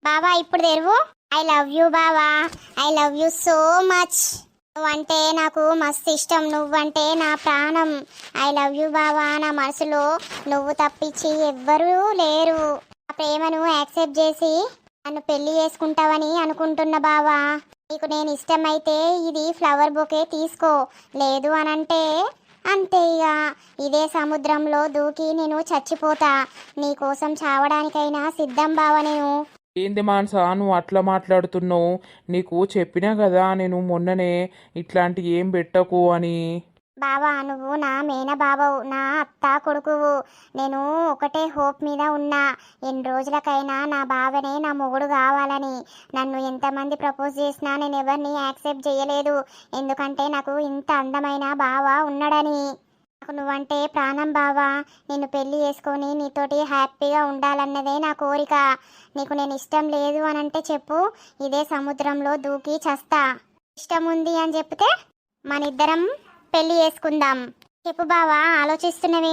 బావా ఇప్పుడు తెరువు. ఐ లవ్ యూ బావా. I love you so much. నువ్వంటే నాకు మస్తు ఇష్టం. నువ్వంటే నా ప్రాణం. ఐ లవ్ యూ బావా. నా మనసులో నువ్వు తప్పించి ఎవ్వరూ లేరు. ఆ ప్రేమను యాక్సెప్ట్ చేసి నన్ను పెళ్లి చేసుకుంటావని అనుకుంటున్నా బావా. నీకు నేను ఇష్టమైతే ఇది ఫ్లవర్ బొకే తీసుకో. లేదు అనంటే అంతే ఇక. ఇదే సముద్రంలో దూకి నేను చచ్చిపోతా. నీకోసం చావడానికైనా సిద్ధం బావ నేను. ఏంది మానసా నువ్వు అట్లా మాట్లాడుతున్నావు? నీకు చెప్పినా కదా నేను మొన్ననే ఇట్లాంటి ఏం పెట్టకు అని. బావా నువ్వు నా మేన బావవు, నా అత్త కొడుకువు. నేను ఒకటే హోప్ మీద ఉన్నా, ఎన్ని రోజులకైనా నా బావనే నా మొగుడు కావాలని. నన్ను ఎంతమంది ప్రపోజ్ చేసినా నేను ఎవరిని యాక్సెప్ట్ చేయలేదు. ఎందుకంటే నాకు ఇంత అందమైన బావ ఉన్నాడని. నాకు నువ్వంటే ప్రాణం బావా. నిన్ను పెళ్లి చేసుకొని నీతోటి హ్యాపీగా ఉండాలన్నదే నా కోరిక. నీకు నేను ఇష్టం లేదు అని అంటే చెప్పు, ఇదే సముద్రంలో దూకి చస్తా. ఇష్టం ఉంది అని చెప్తే మన ఇద్దరం పెళ్లి చేసుకుందాం. చెప్పు బావా, ఆలోచిస్తున్నవి.